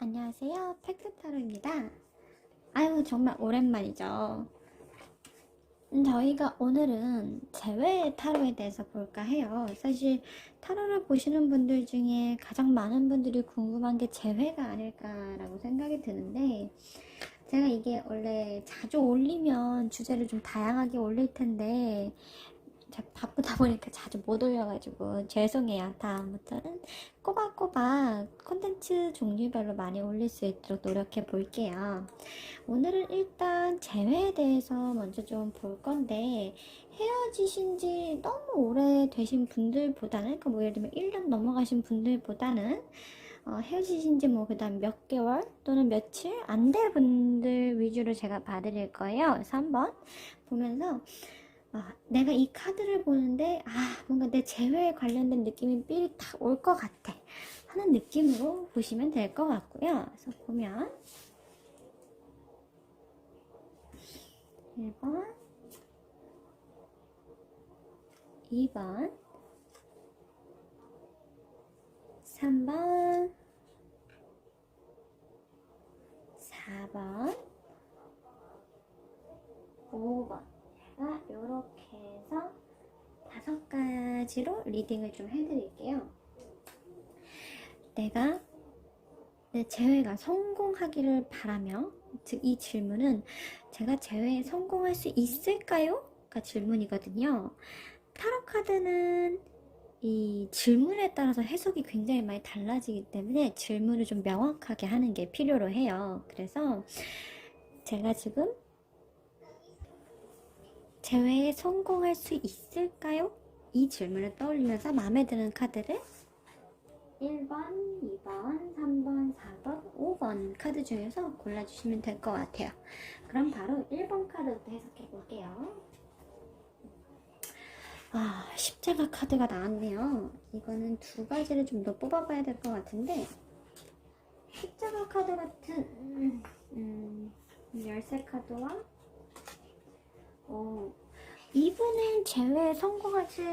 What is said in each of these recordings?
안녕하세요. 팩트타로입니다. 아유, 정말 오랜만이죠. 저희가 오늘은 재회 타로에 대해서 볼까 해요. 사실 타로를 보시는 분들 중에 가장 많은 분들이 궁금한 게 재회가 아닐까라고 생각이 드는데, 제가 이게 원래 자주 올리면 주제를 좀 다양하게 올릴 텐데 바쁘다 보니까 자주 못 올려가지고 죄송해요. 다음부터는 꼬박꼬박 콘텐츠 종류별로 많이 올릴 수 있도록 노력해 볼게요. 오늘은 일단 재회에 대해서 먼저 좀 볼 건데, 헤어지신 지 너무 오래되신 분들보다는, 그러니까 뭐 예를 들면 1년 넘어가신 분들보다는 헤어지신 지 뭐 그다음 몇 개월 또는 며칠 안 될 분들 위주로 제가 봐드릴 거예요. 그래서 한번 보면서 내가 이 카드를 보는데 뭔가 내 재회에 관련된 느낌이 삘 탁 올 것 같아 하는 느낌으로 보시면 될 것 같고요. 그래서 보면 1번, 2번, 3번, 4번, 5번. 제가 이렇게 해서 5가지로 리딩을 좀 해드릴게요. 내가 내 재회가 성공하기를 바라며, 즉 이 질문은 제가 재회에 성공할 수 있을까요? 가 질문이거든요. 타로 카드는 이 질문에 따라서 해석이 굉장히 많이 달라지기 때문에 질문을 좀 명확하게 하는 게 필요로 해요. 그래서 제가 지금 재회에 성공할 수 있을까요? 이 질문을 떠올리면서 마음에 드는 카드를 1번, 2번, 3번, 4번, 5번 카드 중에서 골라주시면 될 것 같아요. 그럼 바로 1번 카드부터 해석해 볼게요. 십자가 카드가 나왔네요. 이거는 2가지를 좀 더 뽑아봐야 될 것 같은데, 십자가 카드 같은 열쇠 카드와 이분은 재회에 성공하실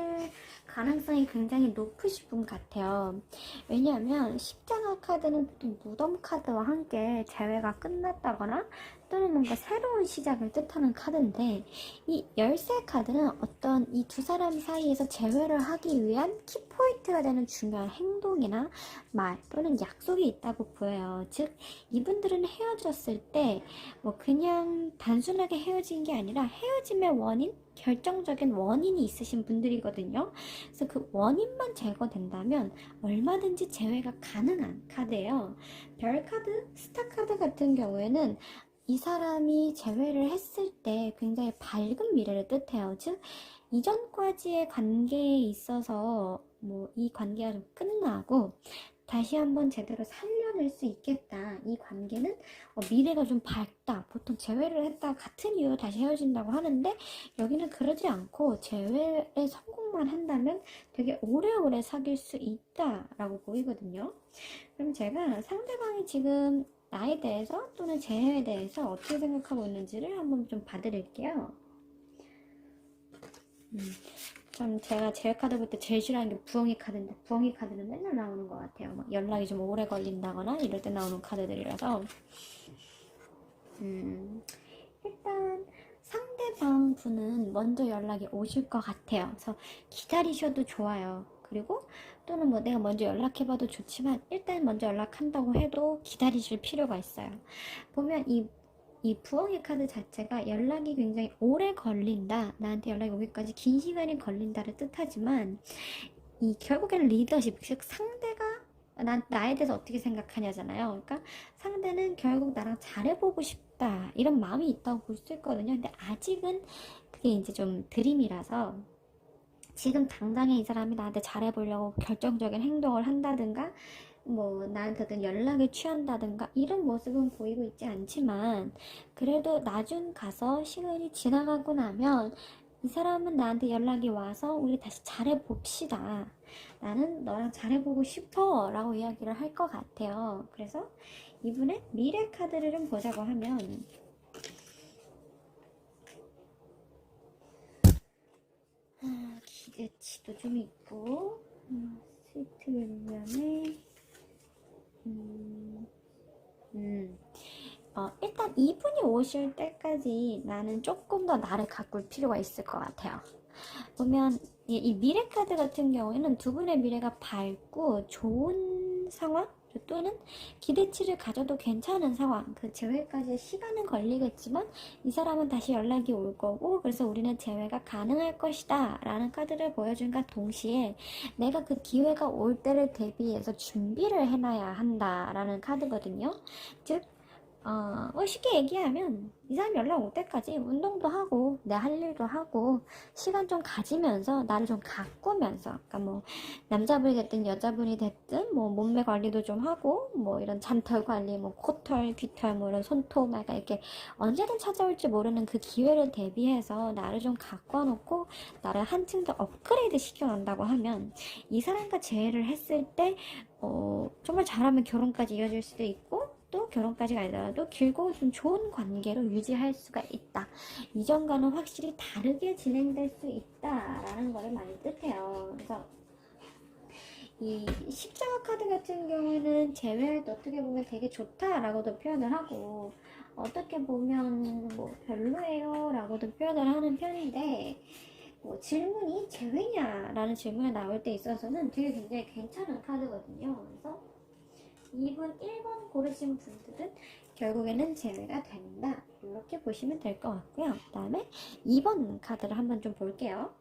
가능성이 굉장히 높으신 분 같아요. 왜냐하면 십자가 카드는 보통 무덤 카드와 함께 재회가 끝났다거나 또는 뭔가 새로운 시작을 뜻하는 카드인데, 이 열쇠 카드는 어떤 이 두 사람 사이에서 재회를 하기 위한 키포인트가 되는 중요한 행동이나 말 또는 약속이 있다고 보여요. 즉 이분들은 헤어졌을 때 뭐 그냥 단순하게 헤어진 게 아니라 헤어짐의 원인, 결정적인 원인이 있으신 분들이거든요. 그래서 그 원인만 제거된다면 얼마든지 재회가 가능한 카드예요. 별 카드, 스타 카드 같은 경우에는 이 사람이 재회를 했을 때 굉장히 밝은 미래를 뜻해요. 즉 이전까지의 관계에 있어서 뭐 이 관계가 좀 끝나고 다시 한번 제대로 살려낼 수 있겠다. 이 관계는 미래가 좀 밝다. 보통 재회를 했다 같은 이유로 다시 헤어진다고 하는데, 여기는 그러지 않고 재회에 성공만 한다면 되게 오래오래 사귈 수 있다라고 보이거든요. 그럼 제가 상대방이 지금 나에 대해서 또는 재회에 대해서 어떻게 생각하고 있는지를 한번 좀 봐드릴게요. 참 제가 제일 카드 볼 때 제일 싫어하는 게 부엉이 카드인데, 부엉이 카드는 맨날 나오는 것 같아요. 막 연락이 좀 오래 걸린다거나 이럴 때 나오는 카드들이라서 일단 상대방 분은 먼저 연락이 오실 것 같아요. 그래서 기다리셔도 좋아요. 그리고 또는 뭐 내가 먼저 연락해봐도 좋지만 일단 먼저 연락한다고 해도 기다리실 필요가 있어요. 보면 이 부엉이 카드 자체가 연락이 굉장히 오래 걸린다, 나한테 연락이 오기까지 긴 시간이 걸린다를 뜻하지만, 이 결국에는 리더십, 즉 상대가 나에 대해서 어떻게 생각하냐잖아요. 그러니까 상대는 결국 나랑 잘해보고 싶다 이런 마음이 있다고 볼 수 있거든요. 근데 아직은 그게 이제 좀 드림이라서, 지금 당장에 이 사람이 나한테 잘해보려고 결정적인 행동을 한다든가 뭐 나한테 어떤 연락을 취한다든가 이런 모습은 보이고 있지 않지만, 그래도 나중 가서 시간이 지나가고 나면 이 사람은 나한테 연락이 와서 우리 다시 잘해봅시다, 나는 너랑 잘해보고 싶어 라고 이야기를 할 것 같아요. 그래서 이분의 미래 카드를 좀 보자고 하면, 기대치도 좀 있고, 스위트 윌리엄의 일단 이분이 오실 때까지 나는 조금 더 나를 가꿀 필요가 있을 것 같아요. 보면 이 미래 카드 같은 경우에는 두 분의 미래가 밝고 좋은 상황 또는 기대치를 가져도 괜찮은 상황, 그 재회까지 시간은 걸리겠지만 이 사람은 다시 연락이 올 거고, 그래서 우리는 재회가 가능할 것이다 라는 카드를 보여준과 동시에 내가 그 기회가 올 때를 대비해서 준비를 해놔야 한다 라는 카드거든요. 즉 쉽게 얘기하면 이 사람 연락 올 때까지 운동도 하고 내 할 일도 하고 시간 좀 가지면서 나를 좀 가꾸면서, 그러니까 뭐 남자분이 됐든 여자분이 됐든 뭐 몸매 관리도 좀 하고 뭐 이런 잔털 관리, 뭐 코털, 귀털, 뭐 이런 손톱, 약간 이렇게 언제든 찾아올지 모르는 그 기회를 대비해서 나를 좀 가꿔 놓고 나를 한층 더 업그레이드 시켜 놓는다고 하면 이 사람과 재회를 했을 때 정말 잘하면 결혼까지 이어질 수도 있고, 또 결혼까지가 아니더라도 길고 좀 좋은 관계로 유지할 수가 있다. 이전과는 확실히 다르게 진행될 수 있다라는 거를 많이 뜻해요. 그래서 이 십자가 카드 같은 경우에는 재회할 때 어떻게 보면 되게 좋다라고도 표현을 하고, 어떻게 보면 뭐 별로예요 라고도 표현을 하는 편인데, 뭐 질문이 재회냐 라는 질문이 나올 때 있어서는 되게 굉장히 괜찮은 카드거든요. 그래서 2번, 1번 고르신 분들은 결국에는 재회가 된다, 이렇게 보시면 될 것 같고요. 그 다음에 2번 카드를 한번 좀 볼게요.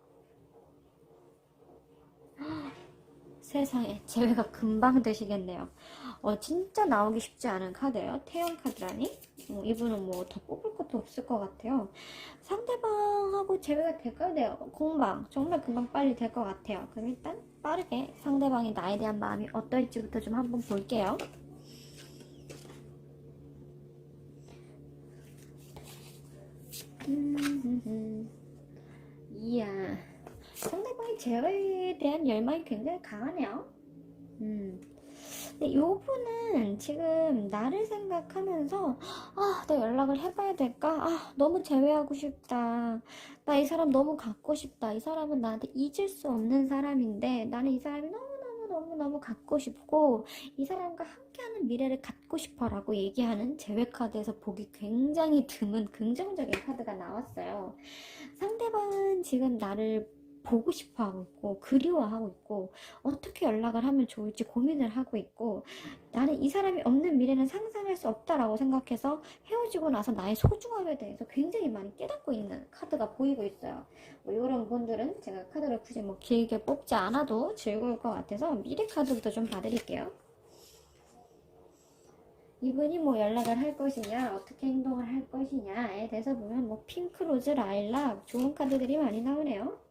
세상에, 재회가 금방 되시겠네요. 진짜 나오기 쉽지 않은 카드예요. 태연 카드라니. 이분은 뭐 더 뽑을 것도 없을 것 같아요. 상대방하고 재회가 될까요? 네, 공방 정말 금방 빨리 될 것 같아요. 그럼 일단 빠르게 상대방이 나에 대한 마음이 어떨지부터 좀 한번 볼게요. 이야, 상대방이 재회에 대한 열망이 굉장히 강하네요. 근데 요분은 지금 나를 생각하면서 내가 연락을 해봐야 될까? 너무 재회하고 싶다. 나 이 사람 너무 갖고 싶다. 이 사람은 나한테 잊을 수 없는 사람인데 나는 이 사람이 너무너무 갖고 싶고 이 사람과 함께하는 미래를 갖고 싶어 라고 얘기하는 재회 카드에서 보기 굉장히 드문 긍정적인 카드가 나왔어요. 상대방은 지금 나를 보고 싶어 하고 있고 그리워하고 있고 어떻게 연락을 하면 좋을지 고민을 하고 있고, 나는 이 사람이 없는 미래는 상상할 수 없다라고 생각해서 헤어지고 나서 나의 소중함에 대해서 굉장히 많이 깨닫고 있는 카드가 보이고 있어요. 뭐 이런 분들은 제가 카드를 굳이 뭐 길게 뽑지 않아도 즐거울 것 같아서 미래 카드부터 좀 봐드릴게요. 이분이 뭐 연락을 할 것이냐, 어떻게 행동을 할 것이냐에 대해서 보면 뭐 핑크, 로즈, 라일락 좋은 카드들이 많이 나오네요.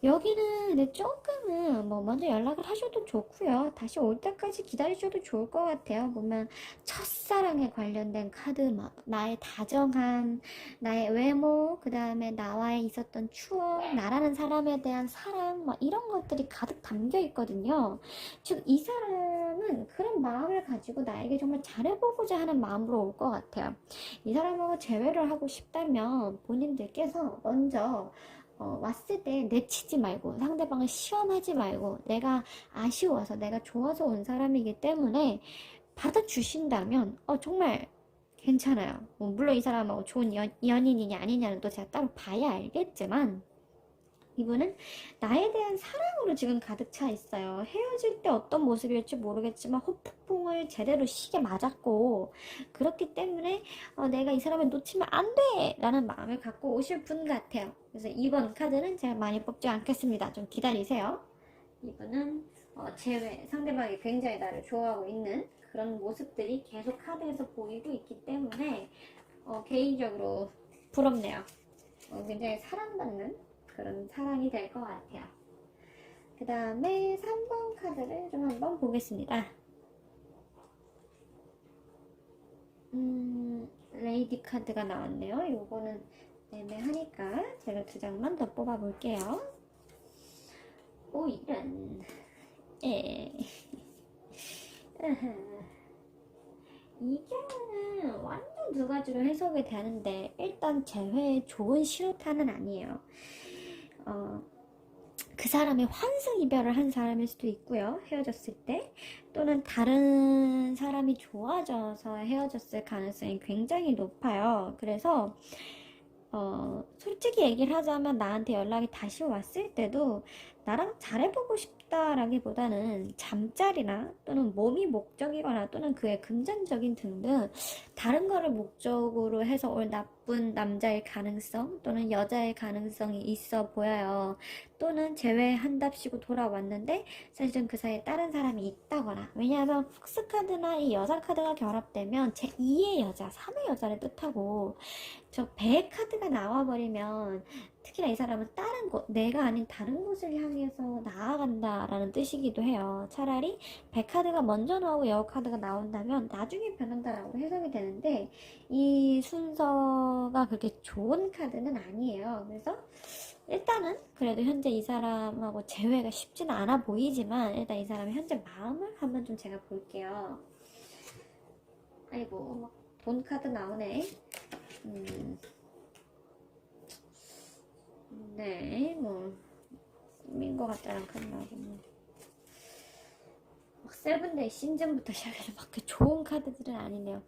여기는 근데 조금은 뭐 먼저 연락을 하셔도 좋고요. 다시 올 때까지 기다리셔도 좋을 것 같아요. 보면 첫사랑에 관련된 카드, 막 나의 다정함, 나의 외모, 그 다음에 나와의 있었던 추억, 나라는 사람에 대한 사랑, 막 이런 것들이 가득 담겨 있거든요. 즉 이 사람은 그런 마음을 가지고 나에게 정말 잘해보고자 하는 마음으로 올 것 같아요. 이 사람하고 재회를 하고 싶다면 본인들께서 먼저 왔을 때 내치지 말고 상대방을 시험하지 말고, 내가 아쉬워서 내가 좋아서 온 사람이기 때문에 받아주신다면 정말 괜찮아요. 물론 이 사람하고 좋은 연인이냐 아니냐는 또 제가 따로 봐야 알겠지만, 이분은 나에 대한 사랑으로 지금 가득 차 있어요. 헤어질 때 어떤 모습일지 모르겠지만 호폭풍을 제대로 시게 맞았고, 그렇기 때문에 내가 이 사람을 놓치면 안 돼! 라는 마음을 갖고 오실 분 같아요. 그래서 이번 카드는 제가 많이 뽑지 않겠습니다. 좀 기다리세요. 이분은 제외, 상대방이 굉장히 나를 좋아하고 있는 그런 모습들이 계속 카드에서 보이고 있기 때문에 개인적으로 부럽네요. 굉장히 사랑받는 그런 사랑이 될 것 같아요. 그 다음에 3번 카드를 좀 한번 보겠습니다. 레이디 카드가 나왔네요. 요거는 애매하니까 제가 2장만 더 뽑아볼게요. 오, 이런. 이 경우는 완전 두 가지로 해석이 되는데, 일단 재회의 좋은 신호탄은 아니에요. 그 사람이 환승 이별을 한 사람일 수도 있고요. 헤어졌을 때. 또는 다른 사람이 좋아져서 헤어졌을 가능성이 굉장히 높아요. 그래서 솔직히 얘기를 하자면 나한테 연락이 다시 왔을 때도 나랑 잘해보고 싶다라기보다는 잠자리나 또는 몸이 목적이거나 또는 그의 금전적인 등등 다른 거를 목적으로 해서 올 나쁜 남자일 가능성 또는 여자의 가능성이 있어 보여요. 또는 제외한답시고 돌아왔는데 사실은 그 사이에 다른 사람이 있다거나, 왜냐하면 푹스카드나 이 여자 카드가 결합되면 제2의 여자, 3의 여자를 뜻하고 저 배 카드가 나와버리면 특히나 이 사람은 다른 곳, 내가 아닌 다른 곳을 향해서 나아간다라는 뜻이기도 해요. 차라리 배 카드가 먼저 나오고 여우 카드가 나온다면 나중에 변한다라고 해석이 되는데 이 순서가 그렇게 좋은 카드는 아니에요. 그래서 일단은 그래도 현재 이 사람하고 재회가 쉽지는 않아 보이지만 일단 이 사람의 현재 마음을 한번 좀 제가 볼게요. 아이고 돈 카드 나오네. 네, 뭐 꾸민 것 같다는 카드 나오고 막 세븐데이 시즌부터 시작해서 막 그 좋은 카드들은 아니네요.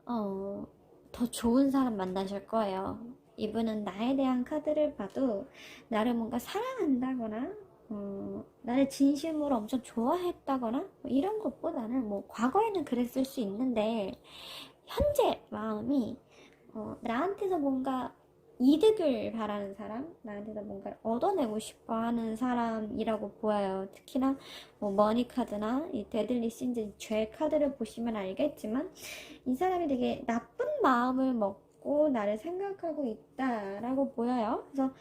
더 좋은 사람 만나실 거예요. 이분은 나에 대한 카드를 봐도 나를 뭔가 사랑한다거나 나를 진심으로 엄청 좋아했다거나 뭐 이런 것보다는 뭐 과거에는 그랬을 수 있는데 현재 마음이 나한테서 뭔가 이득을 바라는 사람, 나한테서 뭔가를 얻어내고 싶어 하는 사람이라고 보여요. 특히나 뭐 머니 카드나 이 데들리 신즈 죄 카드를 보시면 알겠지만 이 사람이 되게 나쁜 마음을 먹고 나를 생각하고 있다라고 보여요. 그래서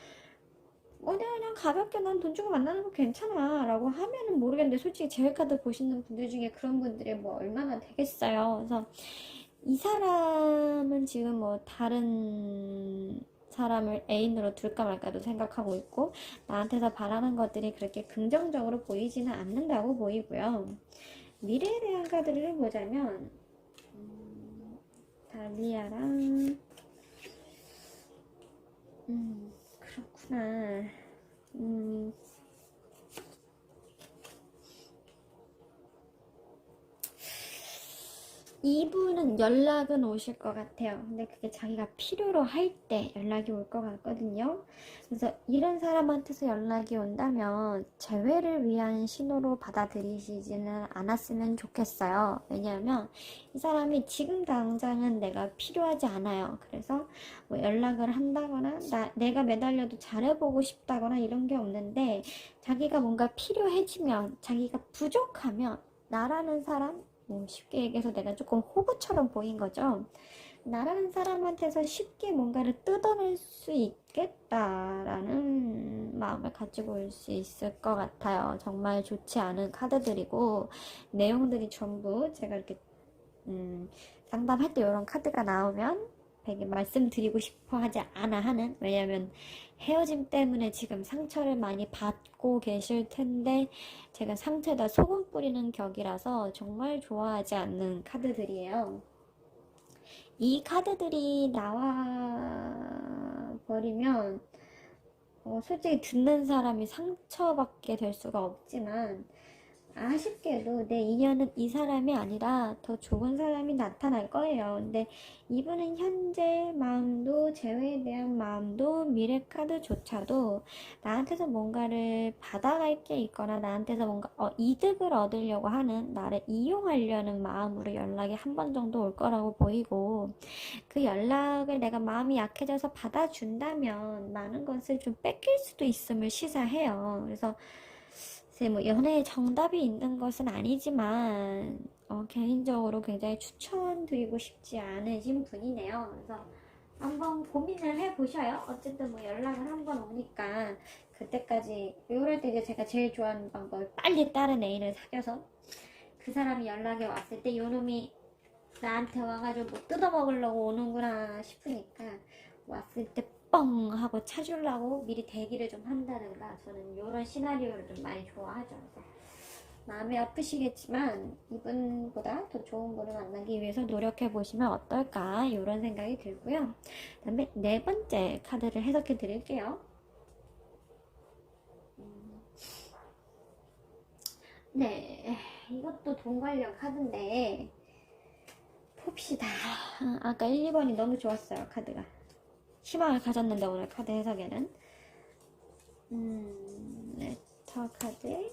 그냥 가볍게 난 돈 주고 만나는 거 괜찮아 라고 하면은 모르겠는데 솔직히 제외 카드 보시는 분들 중에 그런 분들이 뭐 얼마나 되겠어요. 그래서 이 사람은 지금 뭐 다른 사람을 애인으로 둘까 말까도 생각하고 있고 나한테서 바라는 것들이 그렇게 긍정적으로 보이지는 않는다고 보이고요. 미래에 대한 카드를 보자면 달리아랑 그렇구나. 이분은 연락은 오실 것 같아요. 근데 그게 자기가 필요로 할 때 연락이 올 것 같거든요. 그래서 이런 사람한테서 연락이 온다면 재회를 위한 신호로 받아들이시지는 않았으면 좋겠어요. 왜냐하면 이 사람이 지금 당장은 내가 필요하지 않아요. 그래서 뭐 연락을 한다거나 내가 매달려도 잘해보고 싶다거나 이런 게 없는데 자기가 뭔가 필요해지면 자기가 부족하면 나라는 사람 쉽게 얘기해서 내가 조금 호구처럼 보인 거죠. 나라는 사람한테서 쉽게 뭔가를 뜯어낼 수 있겠다라는 마음을 가지고 올 수 있을 것 같아요. 정말 좋지 않은 카드들이고 내용들이 전부 제가 이렇게 상담할 때 이런 카드가 나오면 되게 말씀드리고 싶어 하지 않아 하는, 왜냐면 헤어짐 때문에 지금 상처를 많이 받고 계실 텐데 제가 상처에다 소금 뿌리는 격이라서 정말 좋아하지 않는 카드들이에요. 이 카드들이 나와 버리면 솔직히 듣는 사람이 상처받게 될 수가 없지만 아쉽게도 내 인연은 이 사람이 아니라 더 좋은 사람이 나타날 거예요. 근데 이분은 현재 마음도 재회에 대한 마음도 미래 카드조차도 나한테서 뭔가를 받아갈 게 있거나 나한테서 뭔가 이득을 얻으려고 하는, 나를 이용하려는 마음으로 연락이 한 번 정도 올 거라고 보이고 그 연락을 내가 마음이 약해져서 받아준다면 많은 것을 좀 뺏길 수도 있음을 시사해요. 그래서 뭐 연애에 정답이 있는 것은 아니지만 개인적으로 굉장히 추천드리고 싶지 않으신 분이네요. 그래서 한번 고민을 해보셔요. 어쨌든 뭐 연락을 한번 오니까 그때까지 이럴 때 이제 제가 제일 좋아하는 방법이 빨리 다른 애인을 사귀어서 그 사람이 연락이 왔을 때 요놈이 나한테 와가지고 뭐 뜯어먹으려고 오는구나 싶으니까 왔을 때 뻥 하고 차주려고 미리 대기를 좀 한다든가, 저는 이런 시나리오를 좀 많이 좋아하죠. 그래서 마음이 아프시겠지만 이분보다 더 좋은 분을 만나기 위해서 노력해 보시면 어떨까 이런 생각이 들고요. 그 다음에 네 번째 카드를 해석해 드릴게요. 네, 이것도 돈 관련 카드인데 봅시다. 아까 1, 2번이 너무 좋았어요. 카드가 희망을 가졌는데 오늘 카드 해석에는 레터 카드.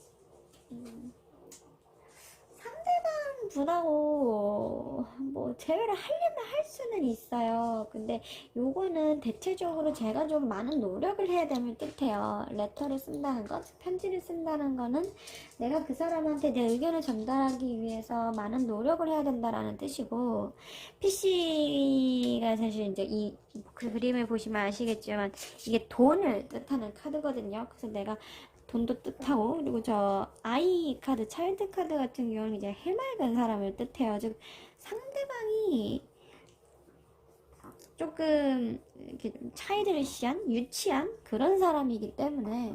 상대방 분하고 뭐 제외를 하려면 할 수는 있어요. 근데 요거는 대체적으로 제가 좀 많은 노력을 해야 됨을 뜻해요. 레터를 쓴다는 것, 편지를 쓴다는 거는 내가 그 사람한테 내 의견을 전달하기 위해서 많은 노력을 해야 된다라는 뜻이고, PC가 사실 이제 이 그림을 보시면 아시겠지만 이게 돈을 뜻하는 카드거든요. 그래서 내가 돈도 뜻하고, 그리고 저 아이 카드, 차일드 카드 같은 경우는 이제 해맑은 사람을 뜻해요. 즉 상대방이 조금 이렇게 차이드리시한, 유치한 그런 사람이기 때문에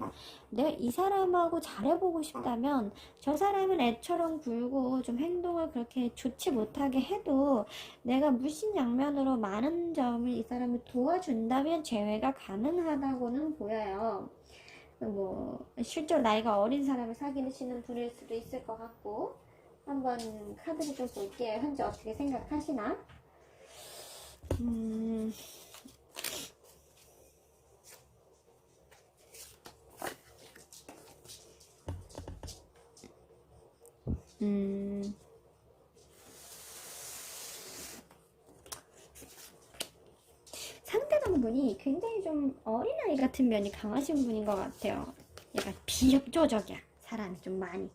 내가 이 사람하고 잘해보고 싶다면 저 사람은 애처럼 굴고 좀 행동을 그렇게 좋지 못하게 해도 내가 무신양면으로 많은 점을 이 사람을 도와준다면 재회가 가능하다고는 보여요. 뭐 실제로 나이가 어린 사람을 사귀시는 분일 수도 있을 것 같고, 한번 카드를 좀 볼게요. 현재 어떻게 생각하시나? 음, 음, 상대방 분이 굉장히 좀 어린아이 같은 면이 강하신 분인 것 같아요. 약간 비협조적이야. 사람이 좀 많이.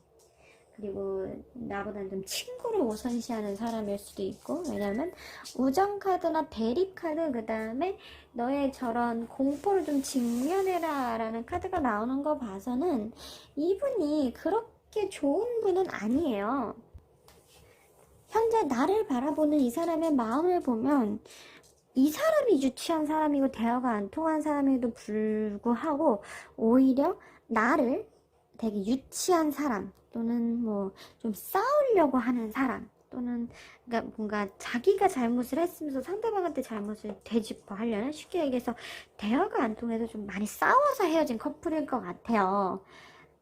그리고 나보다는 좀 친구를 우선시하는 사람일 수도 있고, 왜냐면 우정 카드나 대립 카드, 그 다음에 너의 저런 공포를 좀 직면해라 라는 카드가 나오는 거 봐서는 이분이 그렇게 좋은 분은 아니에요. 현재 나를 바라보는 이 사람의 마음을 보면 이 사람이 유치한 사람이고 대화가 안 통한 사람에도 불구하고 오히려 나를 되게 유치한 사람, 또는 뭐 좀 싸우려고 하는 사람, 또는 그러니까 뭔가 자기가 잘못을 했으면서 상대방한테 잘못을 되짚어 하려는, 쉽게 얘기해서 대화가 안 통해서 좀 많이 싸워서 헤어진 커플일 것 같아요.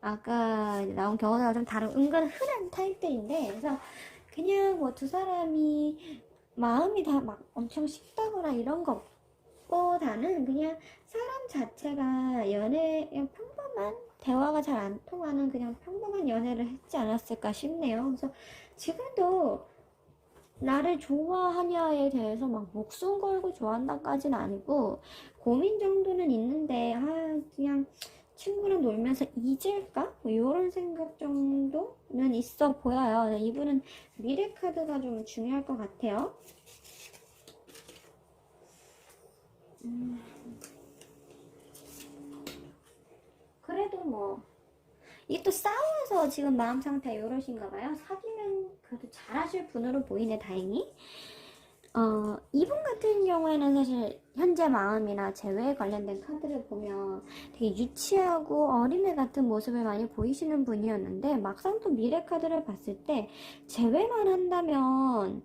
아까 나온 경우가 좀 다른 은근 흔한 타입들인데, 그래서 그냥 뭐 두 사람이 마음이 다 막 엄청 쉽다거나 이런 것보다는 그냥 사람 자체가 그냥 평범한, 대화가 잘 안 통하는 그냥 평범한 연애를 했지 않았을까 싶네요. 그래서 지금도 나를 좋아하냐에 대해서 막 목숨 걸고 좋아한다까지는 아니고 고민 정도는 있는데, 그냥 친구랑 놀면서 잊을까? 뭐 이런 생각 정도는 있어 보여요. 이분은 미래 카드가 좀 중요할 것 같아요. 그래도 뭐 이게 또 싸워서 지금 마음 상태가 이러신가 봐요. 사귀면 그래도 잘하실 분으로 보이네, 다행히. 이분 같은 경우에는 사실 현재 마음이나 재회에 관련된 카드를 보면 되게 유치하고 어린애 같은 모습을 많이 보이시는 분이었는데, 막상 또 미래 카드를 봤을 때 재회만 한다면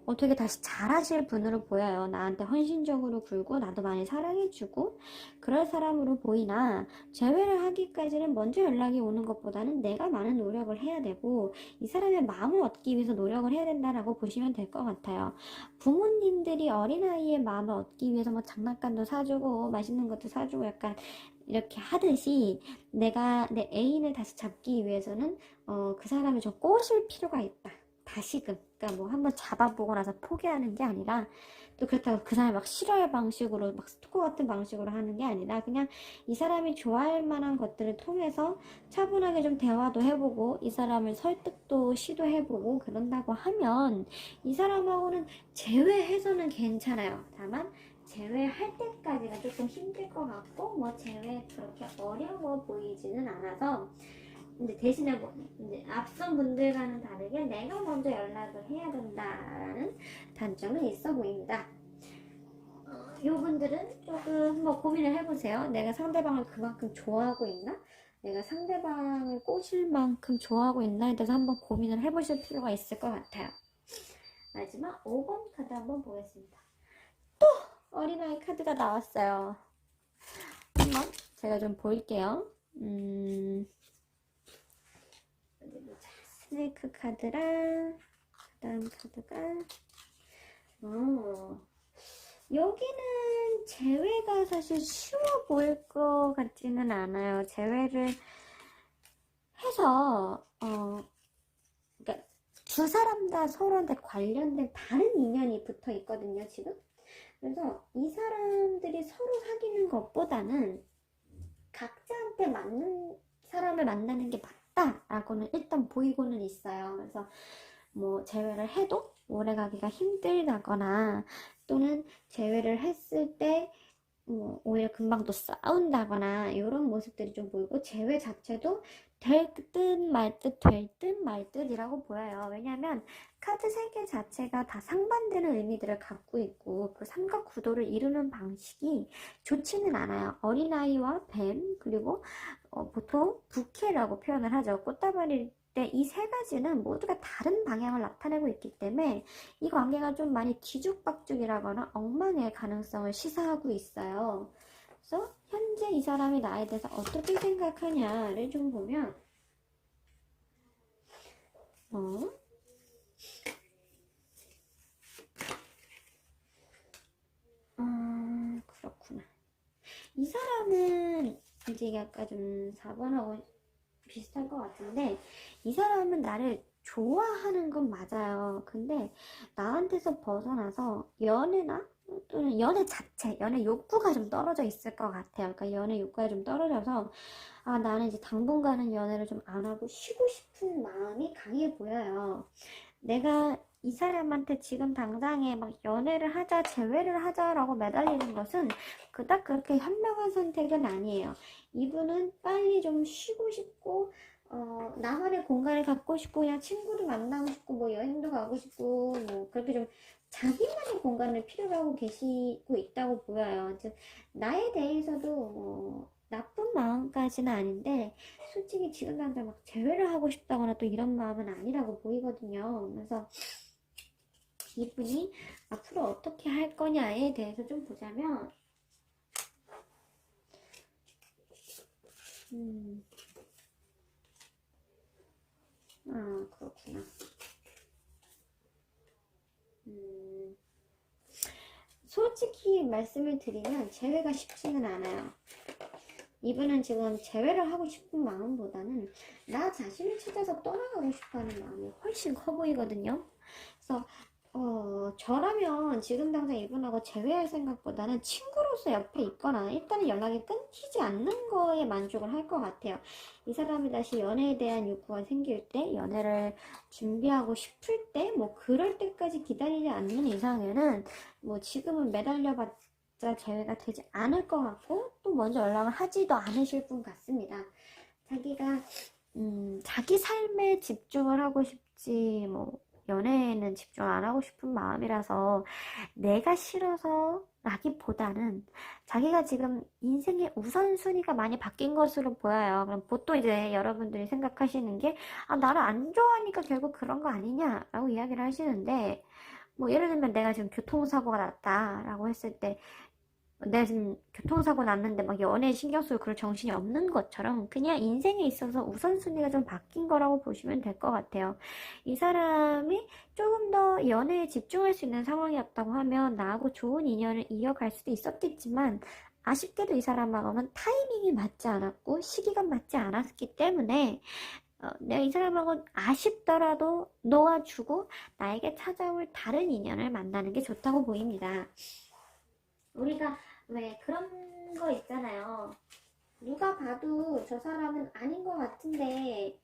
어떻게 다시 잘하실 분으로 보여요. 나한테 헌신적으로 굴고 나도 많이 사랑해주고 그럴 사람으로 보이나, 재회를 하기까지는 먼저 연락이 오는 것보다는 내가 많은 노력을 해야 되고 이 사람의 마음을 얻기 위해서 노력을 해야 된다라고 보시면 될 것 같아요. 부모님들이 어린아이의 마음을 얻기 위해서 뭐 장난감도 사주고 맛있는 것도 사주고 약간 이렇게 하듯이, 내가 내 애인을 다시 잡기 위해서는 그 사람을 좀 꼬실 필요가 있다. 다시금. 그러니까 뭐 한번 잡아보고 나서 포기하는 게 아니라, 또 그렇다고 그 사람을 막 싫어할 방식으로, 막 스토커 같은 방식으로 하는 게 아니라, 그냥 이 사람이 좋아할 만한 것들을 통해서 차분하게 좀 대화도 해보고 이 사람을 설득도 시도해보고 그런다고 하면 이 사람하고는 제외해서는 괜찮아요. 다만 제외할 때까지가 조금 힘들 것 같고, 뭐 제외 그렇게 어려워 보이지는 않아서, 근데 대신에 뭐 이제 앞선 분들과는 다르게 내가 먼저 연락을 해야 된다라는 단점은 있어 보입니다. 요분들은 조금 뭐 고민을 해보세요. 내가 상대방을 그만큼 좋아하고 있나? 내가 상대방을 꼬실 만큼 좋아하고 있나에 대해서 한번 고민을 해보실 필요가 있을 것 같아요. 마지막 5번 카드 한번 보겠습니다. 어린아이 카드가 나왔어요. 한번 제가 좀 볼게요. 어디 보자. 스네이크 카드랑 그다음 카드가 여기는 제외가 사실 쉬워 보일 것 같지는 않아요. 제외를 해서 그러니까 두 사람 다 서로한테 관련된 다른 인연이 붙어 있거든요, 지금. 그래서 이 사람들이 서로 사귀는 것보다는 각자한테 맞는 사람을 만나는 게 맞다라고는 일단 보이고는 있어요. 그래서 뭐 제외를 해도 오래 가기가 힘들다거나 또는 제외를 했을 때 오히려 금방 또 싸운다거나 이런 모습들이 좀 보이고, 제외 자체도 될 듯 말 듯 될 듯 말 듯이라고 보여요. 왜냐하면 카드 3개 자체가 다 상반되는 의미들을 갖고 있고 그 삼각 구도를 이루는 방식이 좋지는 않아요. 어린아이와 뱀, 그리고 보통 부케라고 표현을 하죠. 꽃다발일 때 이 세 가지는 모두가 다른 방향을 나타내고 있기 때문에 이 관계가 좀 많이 뒤죽박죽이라거나 엉망의 가능성을 시사하고 있어요. 그래서 현재 이 사람이 나에 대해서 어떻게 생각하냐를 좀 보면 그렇구나. 이 사람은 이제 약간 좀 4번하고 비슷할 것 같은데, 이 사람은 나를 좋아하는 건 맞아요. 근데 나한테서 벗어나서 연애나 또는 연애 자체, 연애 욕구가 좀 떨어져 있을 것 같아요. 그러니까 연애 욕구가 좀 떨어져서 나는 이제 당분간은 연애를 좀 안 하고 쉬고 싶은 마음이 강해 보여요. 내가 이 사람한테 지금 당장에 막 연애를 하자, 재회를 하자라고 매달리는 것은 그닥 그렇게 현명한 선택은 아니에요. 이분은 빨리 좀 쉬고 싶고, 나만의 공간을 갖고 싶고, 그냥 친구도 만나고 싶고, 뭐 여행도 가고 싶고, 뭐 그렇게 좀 자기만의 공간을 필요로 하고 계시고 있다고 보여요. 즉, 나에 대해서도 나쁜 마음까지는 아닌데, 솔직히 지금 당장 막 재회를 하고 싶다거나 또 이런 마음은 아니라고 보이거든요. 그래서 이분이 앞으로 어떻게 할 거냐에 대해서 좀 보자면, 그렇구나. 솔직히 말씀을 드리면 재회가 쉽지는 않아요. 이분은 지금 재회를 하고 싶은 마음보다는 나 자신을 찾아서 떠나가고 싶어하는 마음이 훨씬 커 보이거든요. 그래서 저라면 지금 당장 이분하고 재회할 생각보다는 친구로서 옆에 있거나 일단은 연락이 끊기지 않는 거에 만족을 할 것 같아요. 이 사람이 다시 연애에 대한 욕구가 생길 때, 연애를 준비하고 싶을 때, 뭐 그럴 때까지 기다리지 않는 이상에는 뭐 지금은 매달려봤자 재회가 되지 않을 것 같고, 또 먼저 연락을 하지도 않으실 분 같습니다. 자기가 자기 삶에 집중을 하고 싶지 뭐 연애에는 집중 안 하고 싶은 마음이라서 내가 싫어서 라기보다는 자기가 지금 인생의 우선순위가 많이 바뀐 것으로 보여요. 그럼 보통 이제 여러분들이 생각하시는 게 나를 안 좋아하니까 결국 그런 거 아니냐라고 이야기를 하시는데, 뭐 예를 들면 내가 지금 교통사고가 났다라고 했을 때 내가 지금 교통사고 났는데 막 연애에 신경 쓰고 그럴 정신이 없는 것처럼 그냥 인생에 있어서 우선순위가 좀 바뀐 거라고 보시면 될 것 같아요. 이 사람이 조금 더 연애에 집중할 수 있는 상황이었다고 하면 나하고 좋은 인연을 이어갈 수도 있었겠지만, 아쉽게도 이 사람하고는 타이밍이 맞지 않았고 시기가 맞지 않았기 때문에 내가 이 사람하고 아쉽더라도 놓아주고 나에게 찾아올 다른 인연을 만나는 게 좋다고 보입니다. 우리가 왜 그런 거 있잖아요. 누가 봐도 저 사람은 아닌 것 같은데,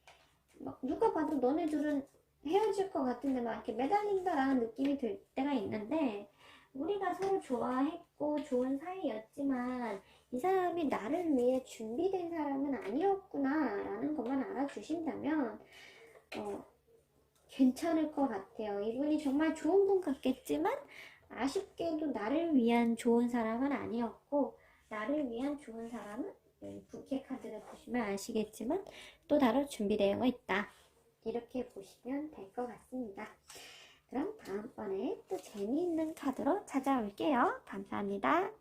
막 누가 봐도 너네 둘은 헤어질 것 같은데 막 이렇게 매달린다라는 느낌이 들 때가 있는데, 우리가 서로 좋아했고 좋은 사이였지만 이 사람이 나를 위해 준비된 사람은 아니었구나 라는 것만 알아주신다면 괜찮을 것 같아요. 이분이 정말 좋은 분 같겠지만 아쉽게도 나를 위한 좋은 사람은 아니었고, 나를 위한 좋은 사람은 부캐 카드를 보시면 아시겠지만 또 다른 준비되어 있다. 이렇게 보시면 될 것 같습니다. 그럼 다음번에 또 재미있는 카드로 찾아올게요. 감사합니다.